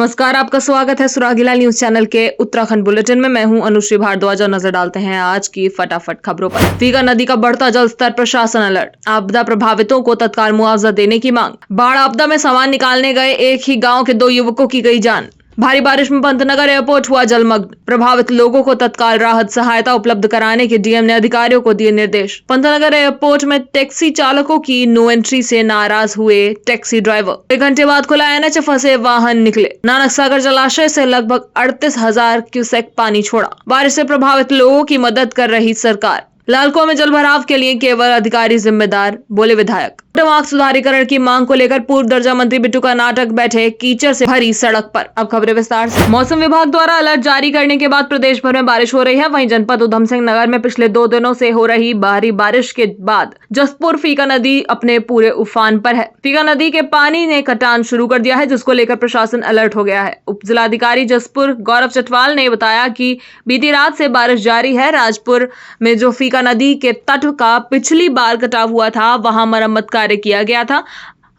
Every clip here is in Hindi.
नमस्कार, आपका स्वागत है सुरागीला न्यूज चैनल के उत्तराखंड बुलेटिन में। मैं हूं अनुश्री भारद्वाज और नजर डालते हैं आज की फटाफट खबरों पर। फीका नदी का बढ़ता जल स्तर, प्रशासन अलर्ट। आपदा प्रभावितों को तत्काल मुआवजा देने की मांग। बाढ़ आपदा में सामान निकालने गए एक ही गांव के 2 युवकों की गई जान। भारी बारिश में पंतनगर एयरपोर्ट हुआ जलमग्न। प्रभावित लोगों को तत्काल राहत सहायता उपलब्ध कराने के डीएम ने अधिकारियों को दिए निर्देश। पंतनगर एयरपोर्ट में टैक्सी चालकों की नो एंट्री से नाराज हुए टैक्सी ड्राइवर। 1 घंटे बाद खुला एनएच, फंसे वाहन निकले। नानक सागर जलाशय से लगभग 38,000 क्यूसेक पानी छोड़ा। बारिश से प्रभावित लोगों की मदद कर रही सरकार। लालकुआं में जलभराव के लिए केवल अधिकारी जिम्मेदार, बोले विधायक। मार्ग सुधारीकरण की मांग को लेकर पूर्व दर्जा मंत्री बिट्टू का नाटक बैठे कीचड़ से भरी सड़क पर। अब खबरें विस्तार से। मौसम विभाग द्वारा अलर्ट जारी करने के बाद प्रदेश भर में बारिश हो रही है। वहीं जनपद उधम सिंह नगर में पिछले 2 दिनों से हो रही भारी बारिश के बाद जसपुर फीका नदी अपने पूरे उफान पर है। फीका नदी के पानी ने कटान शुरू कर दिया है, जिसको लेकर प्रशासन अलर्ट हो गया है। उप जिलाधिकारी जसपुर गौरव चटवाल ने बताया कि बीती रात से बारिश जारी है। राजपुर में जो फीका नदी के तट का पिछली बार कटाव हुआ था, वहां मरम्मत कार्य किया गया था।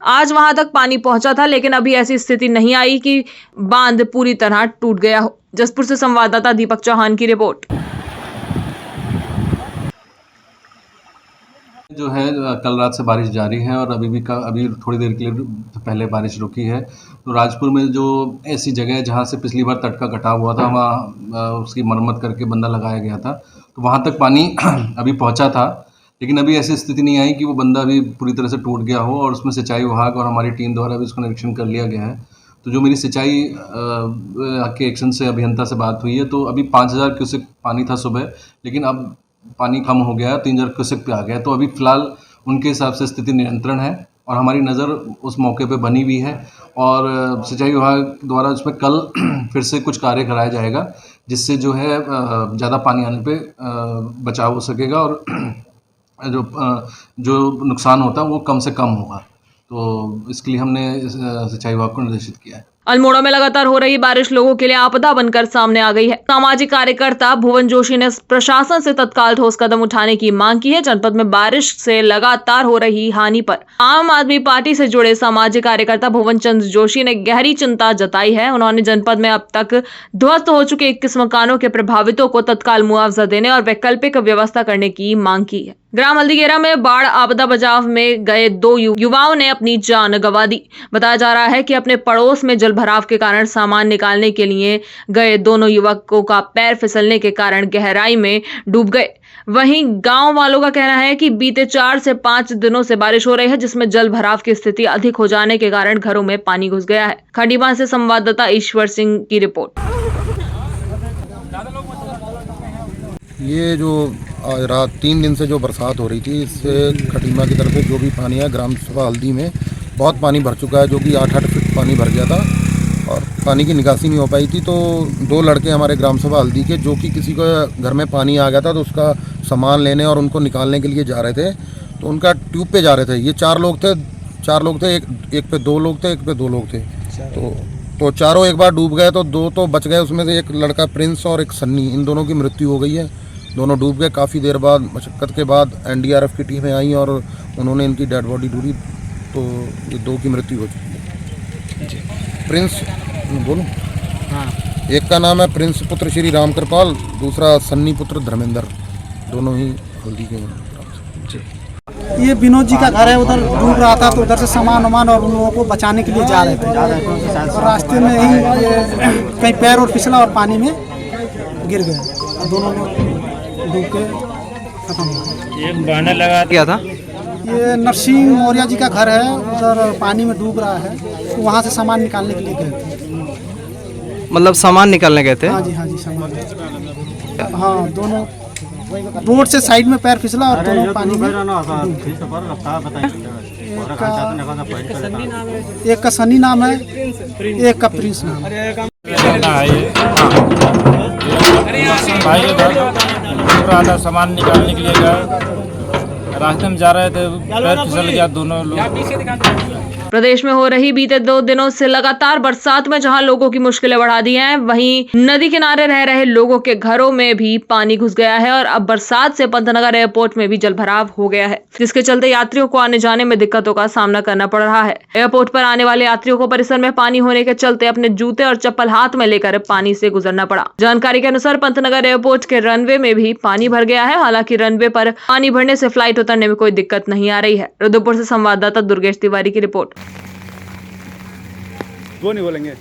आज वहां तक पानी पहुंचा था, लेकिन अभी ऐसी स्थिति नहीं आई कि बांध पूरी तरह टूट गया हो। जसपुर से संवाददाता दीपक चौहान की रिपोर्ट। जो है कल रात से बारिश जारी है और अभी थोड़ी देर के लिए पहले बारिश रुकी है। तो राजपुर में जो ऐसी जगह है जहाँ से पिछली बार तट का कटाव हुआ था, वहाँ उसकी मरम्मत करके बंदा लगाया गया था, तो वहाँ तक पानी अभी पहुँचा था। लेकिन अभी ऐसी स्थिति नहीं आई कि वो बंदा अभी पूरी तरह से टूट गया हो, और उसमें सिंचाई विभाग और हमारी टीम द्वारा भी उसका निरीक्षण कर लिया गया है। तो जो मेरी सिंचाई के एक्शन से अभियंता से बात हुई है, तो अभी 5,000 क्यूसेक पानी था सुबह, लेकिन अब पानी कम हो गया, 3,000 क्यूसेक पे आ गया। तो अभी फ़िलहाल उनके हिसाब से स्थिति नियंत्रण है और हमारी नज़र उस मौके पे बनी हुई है, और सिंचाई विभाग द्वारा उसमें कल फिर से कुछ कार्य कराया जाएगा, जिससे जो है ज़्यादा पानी आने पे बचाव हो सकेगा और जो नुकसान होता है वो कम से कम होगा। तो इसके लिए हमने सिंचाई विभाग को निर्देशित किया है। अल्मोड़ा में लगातार हो रही बारिश लोगों के लिए आपदा बनकर सामने आ गई है। सामाजिक कार्यकर्ता भुवन जोशी ने प्रशासन से तत्काल ठोस कदम उठाने की मांग की है। जनपद में बारिश से लगातार हो रही हानि पर आम आदमी पार्टी से जुड़े सामाजिक कार्यकर्ता भुवन चंद्र जोशी ने गहरी चिंता जताई है। उन्होंने जनपद में अब तक ध्वस्त हो चुके 21 मकानों के प्रभावितों को तत्काल मुआवजा देने और वैकल्पिक व्यवस्था करने की मांग की है। ग्राम हल्दीगेरा में बाढ़ आपदा बचाव में गए 2 युवाओं ने अपनी जान गंवा दी। बताया जा रहा है कि अपने पड़ोस में जलभराव के कारण सामान निकालने के लिए गए दोनों युवकों का पैर फिसलने के कारण गहराई में डूब गए। वहीं गांव वालों का कहना है कि बीते 4 से 5 दिनों से बारिश हो रही है, जिसमें जल भराव की स्थिति अधिक हो जाने के कारण घरों में पानी घुस गया है। खंडीबांध से संवाददाता ईश्वर सिंह की रिपोर्ट। ये जो रात 3 दिन से जो बरसात हो रही थी, इससे खटीमा की तरफ से जो भी पानी है ग्राम सभा हल्दी में बहुत पानी भर चुका है, जो कि 8-8 फीट पानी भर गया था और पानी की निकासी नहीं हो पाई थी। तो 2 लड़के हमारे ग्राम सभा हल्दी के, जो कि किसी को घर में पानी आ गया था, तो उसका सामान लेने और उनको निकालने के लिए जा रहे थे। तो उनका ट्यूब पे जा रहे थे। ये 4 लोग थे, एक पे 2 लोग थे, एक पे 2 लोग थे। तो चारों एक बार डूब गए, तो 2 तो बच गए। उसमें से एक लड़का प्रिंस और एक सन्नी, इन दोनों की मृत्यु हो गई है। दोनों डूब गए। काफ़ी देर बाद मशक्क़त के बाद एनडीआरएफ की टीमें आई और उन्होंने इनकी डेड बॉडी ढूंढी, तो ये 2 की मृत्यु हो चुकी है। प्रिंस बोलूं? हाँ। एक का नाम है प्रिंस पुत्र श्री राम कृपाल, दूसरा सन्नी पुत्र धर्मेंद्र, दोनों ही हल्दी के हैं। ये विनोद जी का घर है, उधर डूब रहा था, तो उधर से सामान वामान और उन लोगों को बचाने के लिए जा रहे थे। और रास्ते में ही कहीं पैर और फिसला और पानी में गिर गए और दोनों लोग डूब के खत्म हो गए। एक बैनर लगा दिया था। ये नरसिंह मौर्य जी का घर है, उधर पानी में डूब रहा है, तो वहाँ से सामान निकालने के लिए गए थे। मतलब सामान निकालने गए थे? हाँ जी सामान। हाँ, दोनों रोड से साइड में पैर फिसला और दोनों पानी में। एक का सनी नाम है, एक का प्रिंस नाम है। भाई सामान निकालने के लिए गए, रास्ते में जा रहे थे, पैर फिसल गया दोनों लोग। प्रदेश में हो रही बीते 2 दिनों से लगातार बरसात में जहां लोगों की मुश्किलें बढ़ा दी हैं, वहीं नदी किनारे रह रहे लोगों के घरों में भी पानी घुस गया है और अब बरसात से पंतनगर एयरपोर्ट में भी जलभराव हो गया है, जिसके चलते यात्रियों को आने जाने में दिक्कतों का सामना करना पड़ रहा है। एयरपोर्ट पर आने वाले यात्रियों को परिसर में पानी होने के चलते अपने जूते और चप्पल हाथ में लेकर पानी से गुजरना पड़ा। जानकारी के अनुसार पंतनगर एयरपोर्ट के रनवे में भी पानी भर गया है। हालांकि रनवे पर पानी भरने से फ्लाइट उतरने में कोई दिक्कत नहीं आ रही है। रुद्रपुर से संवाददाता दुर्गेश तिवारी की रिपोर्ट। वो नहीं बोलेंगे।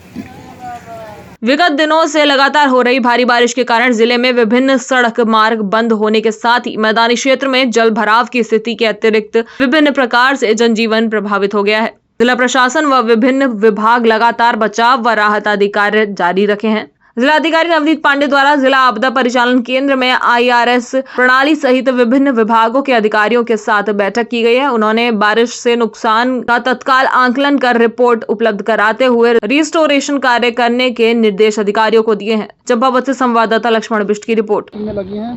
विगत दिनों से लगातार हो रही भारी बारिश के कारण जिले में विभिन्न सड़क मार्ग बंद होने के साथ ही मैदानी क्षेत्र में जल भराव की स्थिति के अतिरिक्त विभिन्न प्रकार से जनजीवन प्रभावित हो गया है। जिला प्रशासन व विभिन्न विभाग लगातार बचाव व राहत आदि कार्य जारी रखे हैं। जिलाधिकारी नवनीत पांडे द्वारा जिला आपदा परिचालन केंद्र में IRS प्रणाली सहित विभिन्न विभागों के अधिकारियों के साथ बैठक की गई है। उन्होंने बारिश से नुकसान का तत्काल आंकलन कर रिपोर्ट उपलब्ध कराते हुए रिस्टोरेशन कार्य करने के निर्देश अधिकारियों को दिए हैं। चंपावत से संवाददाता लक्ष्मण बिष्ट की रिपोर्ट। में लगी हैं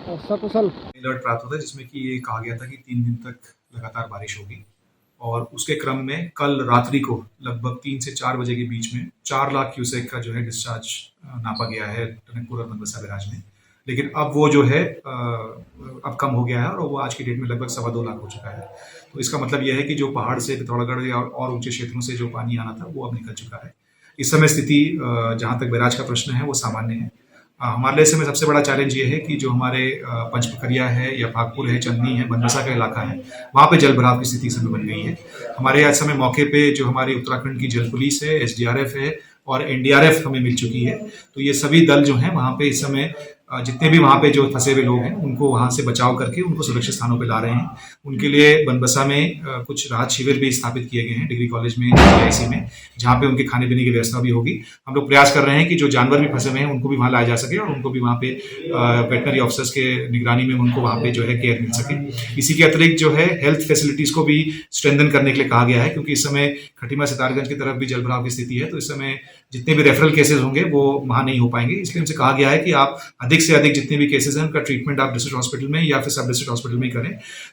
और सकुशल अलर्ट प्राप्त होता है जिसमें कि ये कहा गया था कि 3 दिन तक लगातार बारिश होगी और उसके क्रम में कल रात्रि को लगभग 3 से 4 बजे के बीच में 4 लाख क्यूसेक का जो है डिस्चार्ज नापा गया है टनकपुर और बनबसा बैराज में। लेकिन अब वो जो है अब कम हो गया है और वो आज की डेट में लगभग 2.25 लाख हो चुका है। तो इसका मतलब यह है कि जो पहाड़ से पिथौरागढ़ और ऊंचे क्षेत्रों से जो पानी आना था वो अब निकल चुका है। इस समय स्थिति जहाँ तक बैराज का प्रश्न है वो सामान्य है। हमारे लिए इस समय सबसे बड़ा चैलेंज ये है कि जो हमारे पंचपखरिया है या भागपुर है, चंदनी है, बनबसा का इलाका है, वहाँ पे जल भराव की स्थिति इस समय बन गई है। हमारे आज समय मौके पे जो हमारी उत्तराखंड की जल पुलिस है, SDRF है और NDRF हमें मिल चुकी है। तो ये सभी दल जो हैं वहाँ पे इस समय जितने भी वहाँ पे जो फंसे हुए लोग हैं उनको वहाँ से बचाव करके उनको सुरक्षित स्थानों पे ला रहे हैं। उनके लिए बनबसा में कुछ राहत शिविर भी स्थापित किए गए हैं डिग्री कॉलेज में, GIC में, जहाँ पे उनके खाने पीने की व्यवस्था भी होगी। हम लोग प्रयास कर रहे हैं कि जो जानवर भी फंसे हुए हैं उनको भी वहाँ लाया जा सके और उनको भी वहाँ पे वेटनरी ऑफिसर्स के निगरानी में उनको वहाँ पे जो है केयर मिल सके। इसी के अतिरिक्त जो है हेल्थ फैसिलिटीज को भी स्ट्रेंथन करने के लिए कहा गया है, क्योंकि इस समय खटीमा सितारगंज की तरफ भी जल भराव की स्थिति है। तो इस समय जितने भी रेफरल केसेस होंगे वो वहाँ नहीं हो पाएंगे। इसलिए हमसे कहा गया है कि आप अधिक से अधिक जितने भी केसेस हैं उनका ट्रीटमेंट आप डिस्ट्रिक्ट हॉस्पिटल में या फिर सब डिस्ट्रिक्ट हॉस्पिटल में करें।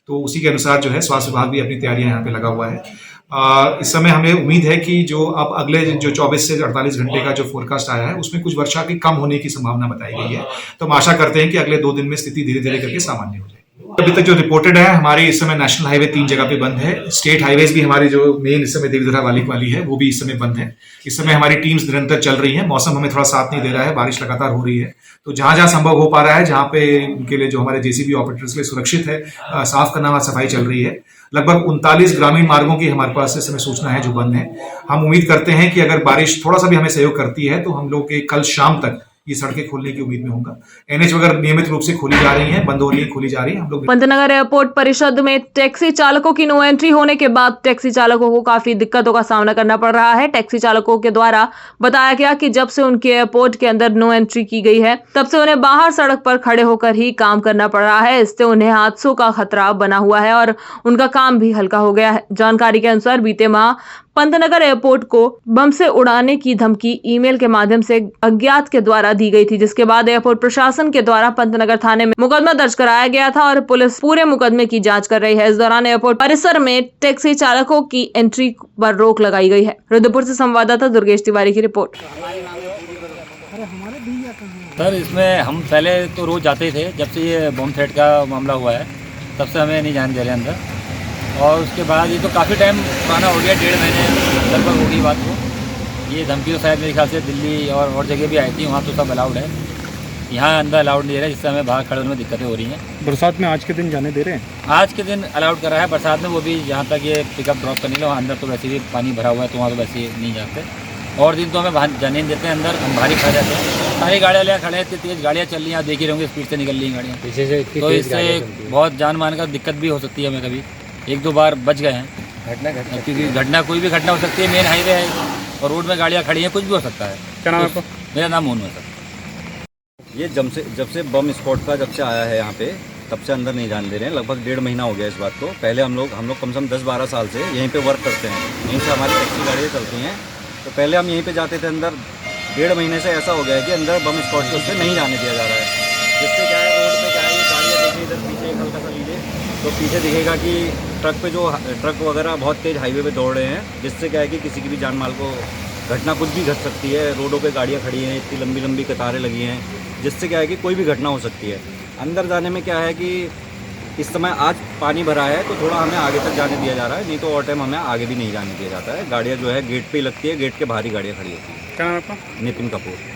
तो उसी के अनुसार जो है स्वास्थ्य विभाग भी अपनी तैयारियां यहाँ पे लगा हुआ है। इस समय हमें उम्मीद है कि जो अब अगले जो 24 से 48 घंटे का जो फोरकास्ट आया है उसमें कुछ वर्षा की कम होने की संभावना बताई गई है। तो हम आशा करते हैं कि अगले 2 दिन में स्थिति धीरे धीरे करके सामान्य हो जाए। अभी तक जो रिपोर्टेड है हमारी इस समय नेशनल हाईवे 3 जगह पे बंद है। स्टेट हाईवेज भी हमारी जो मेन इस समय देवीधरा वाली है वो भी इस समय बंद है। इस समय हमारी टीम्स निरंतर चल रही है। मौसम हमें थोड़ा साथ नहीं दे रहा है, बारिश लगातार हो रही है। तो जहां जहां संभव हो पा रहा है, जहां पे उनके लिए जो हमारे JCB ऑपरेटर्स के लिए सुरक्षित है, साफ करना, सफाई चल रही है। लगभग 39 ग्रामीण मार्गों की हमारे पास इस समय सूचना है जो बंद है। हम उम्मीद करते हैं कि अगर बारिश थोड़ा सा भी हमें सहयोग करती है तो हम लोग कल शाम तक ये सड़कें खोलने की उम्मीद में होगा। NH वगैरह नियमित रूप से खोली जा रही हैं, बंद हो रही है, खोली जा रही है। हम लोग पंतनगर एयरपोर्ट परिषद में टैक्सी चालकों की नो एंट्री होने के बाद टैक्सी चालकों को काफी दिक्कतों का सामना करना पड़ रहा है। टैक्सी चालकों के द्वारा बताया गया कि जब से उनके एयरपोर्ट के अंदर नो एंट्री की गई है तब से उन्हें बाहर सड़क पर खड़े होकर ही काम करना पड़ रहा है। इससे उन्हें हादसों का खतरा बना हुआ है और उनका काम भी हल्का हो गया है। जानकारी के अनुसार बीते माह पंतनगर एयरपोर्ट को बम से उड़ाने की धमकी ईमेल के माध्यम से अज्ञात के द्वारा दी गई थी, जिसके बाद एयरपोर्ट प्रशासन के द्वारा पंतनगर थाने में मुकदमा दर्ज कराया गया था और पुलिस पूरे मुकदमे की जांच कर रही है। इस दौरान एयरपोर्ट परिसर में टैक्सी चालकों की एंट्री पर रोक लगाई गई है। रुद्रपुर से संवाददाता दुर्गेश तिवारी की रिपोर्ट। सर इसमें हम पहले तो रोज जाते थे, जब से ये बम थ्रेट का मामला हुआ है तब से हमें नहीं जाने दे रहे अंदर। और उसके बाद ये तो काफ़ी टाइम पुराना हो गया, 1.5 महीने लगभग हो गई बात को। ये धमकी तो शायद मेरे ख्याल से दिल्ली और जगह भी आई थी, वहाँ तो सब अलाउड है, यहाँ अंदर अलाउड नहीं दे रहा है, जिससे हमें बाहर खड़े होने में दिक्कतें हो रही हैं। बरसात में आज के दिन जाने दे रहे हैं? आज के दिन अलाउड करा है, बरसात में वो भी जहाँ तक ये पिकअप ड्रॉप करने के लिए, वहाँ अंदर तो वैसे भी पानी भरा हुआ है तो वहाँ तो वैसे ही नहीं जाते। और दिन तो हमें जाने नहीं देते हैं अंदर, हम भारी खा जाते हैं। सारी गाड़ियाँ ले खड़े हैं, इतनी तेज़ गाड़ियाँ चल रही हैं, आप देख ही रहेंगे स्पीड से निकल रही हैं गाड़ियाँ पीछे से। तो इससे बहुत जान मान का दिक्कत भी हो सकती है हमें। कभी 1-2 बार बच गए हैं क्योंकि कोई भी घटना हो सकती है। मेन हाईवे है और रोड में गाड़ियाँ खड़ी हैं, कुछ भी हो सकता है। क्या नाम है आपका? मेरा नाम मोनू है सर। ये जब से बम स्क्वाड का जब से आया है यहाँ पे तब से अंदर नहीं जाने दे रहे हैं। लगभग 1.5 महीना हो गया इस बात को। पहले हम लोग कम से कम 10-12 साल से यहीं पे वर्क करते हैं, यहीं से हमारी टैक्सी गाड़ियाँ चलती हैं। तो पहले हम यहीं पे जाते थे अंदर। 1.5 महीने से ऐसा हो गया है कि अंदर बम स्क्वाड के उससे नहीं जाने दिया जा रहा है, जिससे क्या है रोड पे क्या है ये गाड़ियाँ देखिए, इधर पीछे एक हल्का सा लीजिए तो पीछे दिखेगा कि ट्रक वगैरह बहुत तेज़ हाईवे पे दौड़ रहे हैं, जिससे क्या है कि किसी की भी जान माल को घटना कुछ भी घट सकती है। रोडों पे गाड़ियाँ खड़ी हैं, इतनी लंबी लंबी कतारें लगी हैं, जिससे क्या है कि कोई भी घटना हो सकती है। अंदर जाने में क्या है कि इस समय आज पानी भरा है तो थोड़ा हमें आगे तक जाने दिया जा रहा है, नहीं तो और टाइम हमें आगे भी नहीं जाने दिया जाता है। गाड़ियाँ जो है गेट पे ही लगती है, गेट के बाहर ही गाड़ियाँ खड़ी होती हैं। क्या नाम है आपका? नितिन कपूर।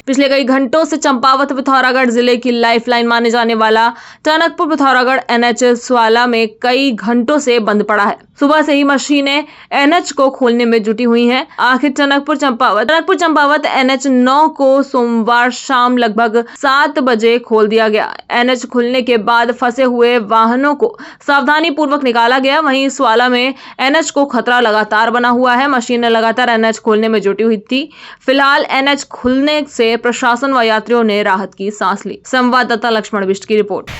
पिछले कई घंटों से चंपावत पिथौरागढ़ जिले की लाइफलाइन माने जाने वाला टनकपुर पिथौरागढ़ एनएच स्वाला में कई घंटों से बंद पड़ा है। सुबह से ही मशीनें एनएच को खोलने में जुटी हुई हैं। आखिर टनकपुर चंपावत एनएच 9 को सोमवार शाम लगभग 7 बजे खोल दिया गया। एनएच खुलने के बाद फंसे हुए वाहनों को सावधानी पूर्वक निकाला गया। वहीं स्वाला में एनएच को खतरा लगातार बना हुआ है। मशीनें लगातार एनएच खोलने में जुटी हुई थी। फिलहाल एनएच खुलने से प्रशासन व यात्रियों ने राहत की सांस ली। संवाददाता लक्ष्मण बिष्ट की रिपोर्ट।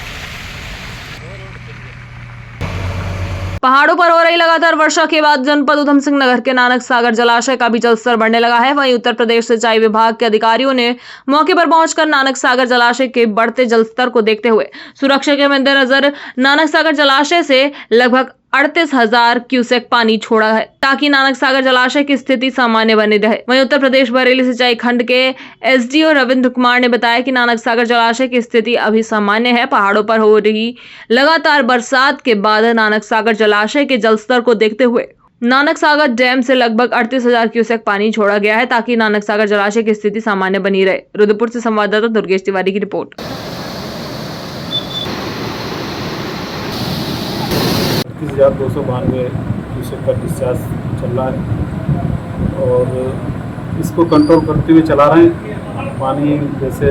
पहाड़ों पर हो रही लगातार वर्षा के बाद जनपद उधम सिंह नगर के नानक सागर जलाशय का भी जलस्तर बढ़ने लगा है। वहीं उत्तर प्रदेश सिंचाई विभाग के अधिकारियों ने मौके पर पहुंचकर नानक सागर जलाशय के बढ़ते जलस्तर को देखते हुए सुरक्षा के मद्देनजर नानक सागर जलाशय से लगभग 38,000 क्यूसेक पानी छोड़ा है, ताकि नानक सागर जलाशय की स्थिति सामान्य बनी रहे। वहीं उत्तर प्रदेश बरेली सिंचाई खंड के एसडीओ रविंद्र कुमार ने बताया कि नानक सागर जलाशय की स्थिति अभी सामान्य है। पहाड़ों पर हो रही लगातार बरसात के बाद नानक सागर जलाशय के जलस्तर को देखते हुए नानक सागर डैम से लगभग 38,000 क्यूसेक पानी छोड़ा गया है, ताकि नानक सागर जलाशय की स्थिति सामान्य बनी रहे। रुद्रपुर से संवाददाता दुर्गेश तिवारी की रिपोर्ट। 31,292 क्यूसेक का डिस्चार्ज चल रहा है और इसको कंट्रोल करते हुए चला रहे हैं। पानी जैसे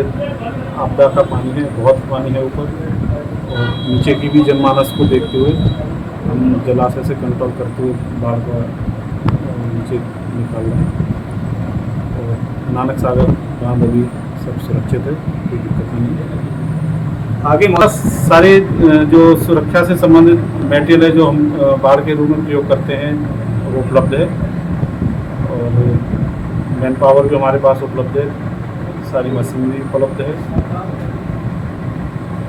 आपदा का पानी है, बहुत पानी है ऊपर, और नीचे की भी जनमानस को देखते हुए हम जलाशय से कंट्रोल करते हुए बाढ़ का नीचे निकाल रहे हैं। और नानक सागर बांध अभी सब सुरक्षित है, कोई दिक्कत नहीं है। आगे बहुत सारे जो सुरक्षा से संबंधित मटेरियल है जो हम बाढ़ के रूप में प्रयोग करते हैं वो उपलब्ध है, और मैन पावर भी हमारे पास उपलब्ध है, सारी मशीनरी उपलब्ध है,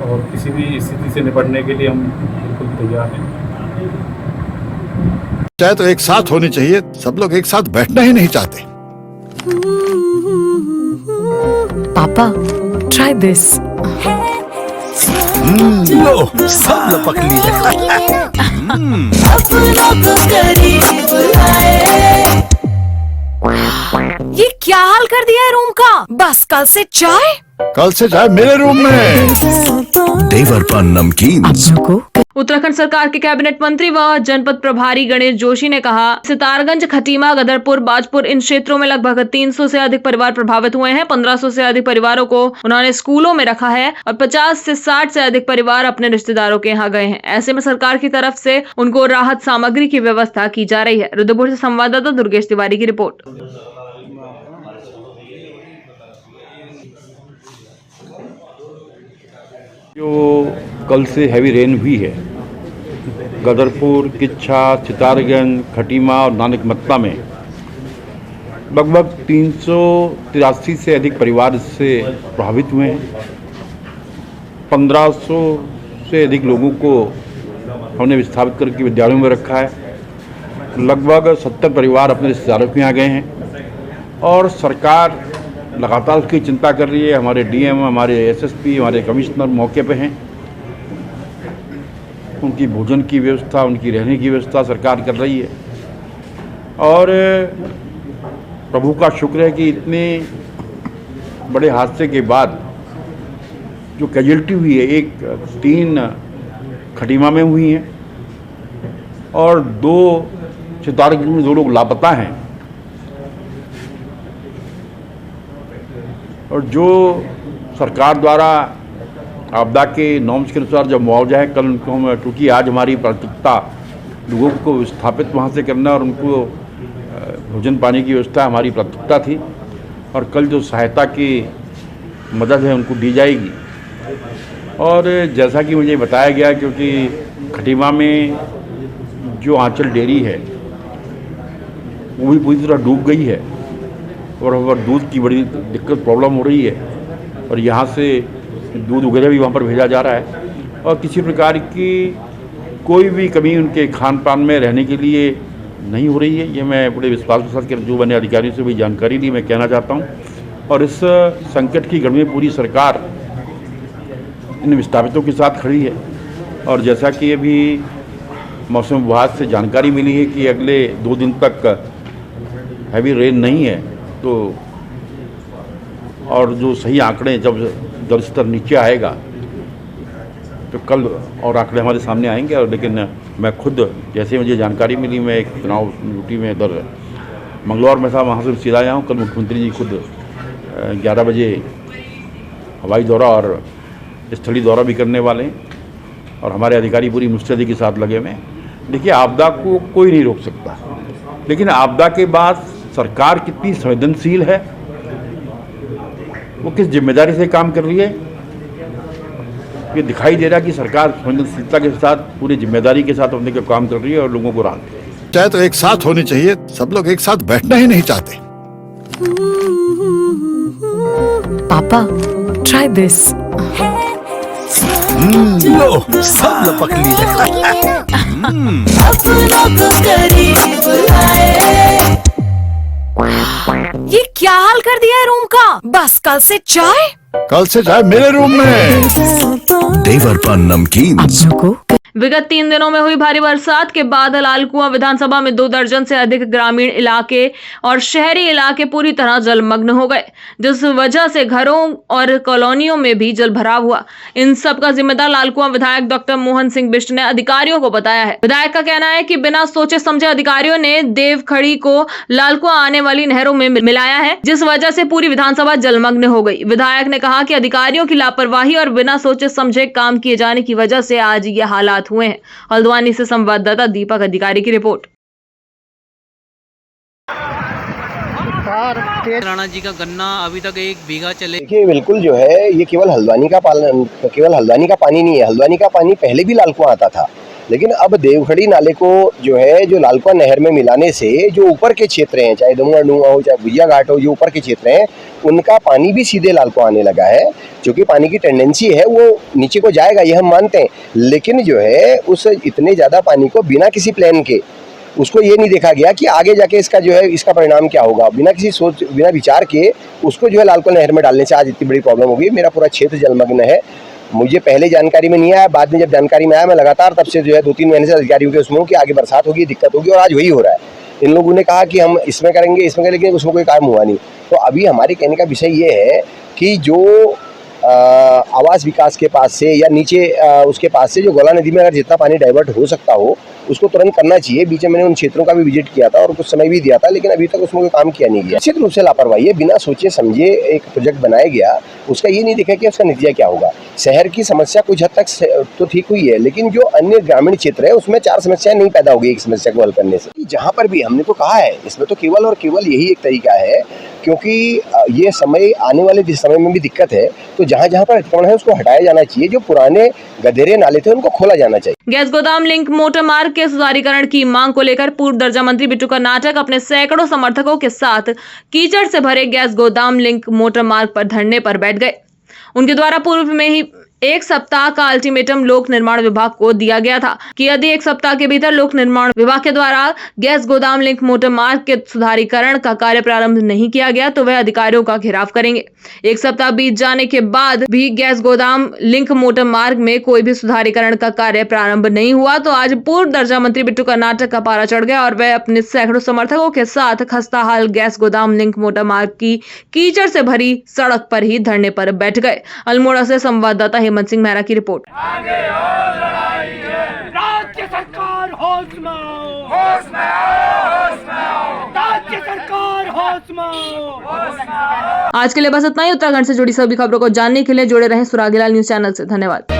और किसी भी स्थिति से निपटने के लिए हम बिल्कुल तैयार हैं। चाहे तो एक साथ होनी चाहिए, सब लोग एक साथ बैठना ही नहीं चाहते। पापा, try this. लो, सब लपक लिए। ये क्या हाल कर दिया है रूम का? बस कल से चाय मेरे रूम में। देवर पर नमकीन। उत्तराखंड सरकार के कैबिनेट मंत्री व जनपद प्रभारी गणेश जोशी ने कहा, सितारगंज, खटीमा, गदरपुर, बाजपुर इन क्षेत्रों में लगभग 300 से अधिक परिवार प्रभावित हुए हैं। 1500 से अधिक परिवारों को उन्होंने स्कूलों में रखा है और 50 से 60 से अधिक परिवार अपने रिश्तेदारों के यहाँ गए हैं। ऐसे में सरकार की तरफ से उनको राहत सामग्री की व्यवस्था की जा रही है। रुद्रपुर से संवाददाता दुर्गेश तिवारी की रिपोर्ट। जो कल से हैवी रेन हुई है, गदरपुर, किच्छा, सितारगंज, खटीमा और नानकमत्ता में लगभग 383 से अधिक परिवार इससे प्रभावित हुए हैं। 1500 से अधिक लोगों को हमने विस्थापित करके विद्यालयों में रखा है। लगभग 70 परिवार अपने रिश्तेदारों के यहाँ गए हैं और सरकार लगातार उसकी चिंता कर रही है। हमारे डीएम, हमारे एसएसपी, हमारे कमिश्नर मौके पे हैं। उनकी भोजन की व्यवस्था, उनकी रहने की व्यवस्था सरकार कर रही है। और प्रभु का शुक्र है कि इतने बड़े हादसे के बाद जो कैजुअल्टी हुई है, 3 खटीमा में हुई हैं और 2 सितारगंज में 2 लोग लापता हैं। और जो सरकार द्वारा आपदा के नॉर्म्स के अनुसार जब मुआवजा है, कल उनको हम, क्योंकि आज हमारी प्राथमिकता लोगों को विस्थापित वहाँ से करना और उनको भोजन पानी की व्यवस्था हमारी प्राथमिकता थी, और कल जो सहायता की मदद है उनको दी जाएगी। और जैसा कि मुझे बताया गया, क्योंकि खटीमा में जो आंचल डेयरी है वो भी पूरी तरह डूब गई है और दूध की बड़ी दिक्कत प्रॉब्लम हो रही है, और यहाँ से दूध वगैरह भी वहाँ पर भेजा जा रहा है। और किसी प्रकार की कोई भी कमी उनके खान पान में रहने के लिए नहीं हो रही है। ये मैं बड़े विश्वास के साथ जो मैंने अधिकारियों से भी जानकारी ली मैं कहना चाहता हूँ। और इस संकट की घड़ी में पूरी सरकार इन विस्थापितों के साथ खड़ी है। और जैसा कि अभी मौसम विभाग से जानकारी मिली है कि अगले 2 दिन तक हैवी रेन नहीं है, तो और जो सही आंकड़े जब जल स्तर नीचे आएगा तो कल और आंकड़े हमारे सामने आएंगे। और लेकिन मैं खुद जैसे मुझे जानकारी मिली, मैं एक चुनाव ड्यूटी में इधर मंगलौर में था, वहाँ से सीधा आया हूँ। कल मुख्यमंत्री जी खुद 11 बजे हवाई दौरा और स्थलीय दौरा भी करने वाले हैं और हमारे अधिकारी पूरी मुस्तैदी के साथ लगे हुए हैं। देखिए, आपदा को कोई नहीं रोक सकता, लेकिन आपदा के बाद सरकार कितनी संवेदनशील है, वो किस जिम्मेदारी से काम कर रही है, ये दिखाई दे रहा है कि सरकार संवेदनशीलता के साथ पूरी जिम्मेदारी के साथ अपने काम कर रही है और लोगों को राहत दे रही है। चाहे तो एक साथ होनी चाहिए, सब लोग एक साथ बैठना ही नहीं चाहते। पापा, ट्राई दिस। लो, सब पक ये क्या हाल कर दिया है रूम का? बस कल से चाय मेरे रूम में। देवर पान नमकीन। विगत 3 दिनों में हुई भारी बरसात के बाद लालकुआं विधानसभा में 2 दर्जन से अधिक ग्रामीण इलाके और शहरी इलाके पूरी तरह जलमग्न हो गए, जिस वजह से घरों और कॉलोनियों में भी जल भराव हुआ। इन सब का जिम्मेदार लालकुआं विधायक डॉक्टर मोहन सिंह बिष्ट ने अधिकारियों को बताया है। विधायक का कहना है कि बिना सोचे समझे अधिकारियों ने देवखड़ी को लालकुआं आने वाली नहरों में मिलाया है, जिस वजह से पूरी विधानसभा जलमग्न हो गई। विधायक ने कहा कि अधिकारियों की लापरवाही और बिना सोचे समझे काम किए जाने की वजह से आज ये हालात हुए हैं। हल्द्वानी से संवाददाता दीपक अधिकारी की रिपोर्ट। राणा जी का गन्ना अभी तक 1 बीघा चले। देखिए, बिल्कुल जो है ये केवल हल्द्वानी का पानी नहीं है। हल्द्वानी का पानी पहले भी लालकुआं आता था, लेकिन अब देवखड़ी नाले को जो है जो लालकुआं नहर में मिलाने से जो ऊपर के क्षेत्र हैं, चाहे डूंगा हो चाहे भुजिया घाट हो, जो ऊपर के क्षेत्र हैं उनका पानी भी सीधे लालकुआं आने लगा है। क्योंकि पानी की टेंडेंसी है वो नीचे को जाएगा, ये हम मानते हैं, लेकिन जो है उस इतने ज़्यादा पानी को बिना किसी प्लान के उसको ये नहीं देखा गया कि आगे जाके इसका जो है इसका परिणाम क्या होगा। बिना किसी सोच बिना विचार के उसको जो है लालकुआं नहर में डालने से आज इतनी बड़ी प्रॉब्लम होगी। मेरा पूरा क्षेत्र जलमग्न है। मुझे पहले जानकारी में नहीं आया, बाद में जब जानकारी में आया मैं लगातार तब से जो है 2-3 महीने से अधिकारियों के उसमें कि आगे बरसात होगी, दिक्कत होगी, और आज वही हो रहा है। इन लोगों ने कहा कि हम इसमें करेंगे लेकिन उसमें कोई काम हुआ नहीं। तो अभी हमारे कहने का विषय ये है कि जो आवास विकास के पास से या नीचे उसके पास से जो गोला नदी में अगर जितना पानी डाइवर्ट हो सकता हो उसको तुरंत करना चाहिए। बीच में मैंने उन क्षेत्रों का भी विजिट किया था और कुछ समय भी दिया था, लेकिन अभी तक उसमें कोई काम किया नहीं गया। निश्चित रूप से लापरवाही है। बिना सोचे समझे एक प्रोजेक्ट बनाया गया, उसका ये नहीं देखा कि उसका नतीजा क्या होगा। शहर की समस्या कुछ हद तक तो ठीक हुई है, लेकिन जो अन्य ग्रामीण क्षेत्र है उसमें 4 समस्याएं नहीं पैदा होगी एक समस्या को हल करने से। जहाँ पर भी हमने तो कहा है, इसमें तो केवल और केवल यही एक तरीका है, क्योंकि ये समय आने वाले समय में भी दिक्कत है, तो जहाँ जहाँ पर अतिक्रमण है उसको हटाया जाना चाहिए। जो पुराने गधेरे नाले थे उनको खोला जाना चाहिए। गैस गोदाम लिंक मोटर मार्ग के सुधारीकरण की मांग को लेकर पूर्व दर्जा मंत्री बिट्टू कर्नाटक अपने सैकड़ों समर्थकों के साथ कीचड़ से भरे गैस गोदाम लिंक मोटर मार्ग पर धरने पर बैठ गए। उनके द्वारा पूर्व में ही 1 सप्ताह का अल्टीमेटम लोक निर्माण विभाग को दिया गया था कि यदि 1 सप्ताह के भीतर लोक निर्माण विभाग के द्वारा गैस गोदाम लिंक मोटर मार्ग के सुधारीकरण का कार्य प्रारंभ नहीं किया गया तो वह अधिकारियों का घेराव करेंगे। 1 सप्ताह बीत जाने के बाद भी गैस गोदाम लिंक मोटर मार्ग में कोई भी सुधारीकरण का कार्य प्रारंभ नहीं हुआ तो आज पूर्व दर्जा मंत्री बिट्टू कर्नाटक का पारा चढ़ गया और वह अपने सैकड़ों समर्थकों के साथ खस्ताहाल गैस गोदाम लिंक मोटर मार्ग की कीचड़ से भरी सड़क पर ही धरने पर बैठ गए। अल्मोड़ा से संवाददाता हेमंत सिंह मेहरा की रिपोर्ट। राज्य सरकार होश में आओ, होश में आओ, होश में आओ, राज्य सरकार होश में आओ। आज के लिए बस इतना ही। उत्तराखंड से जुड़ी सभी खबरों को जानने के लिए जुड़े रहें सुरागीलाल न्यूज चैनल से। धन्यवाद।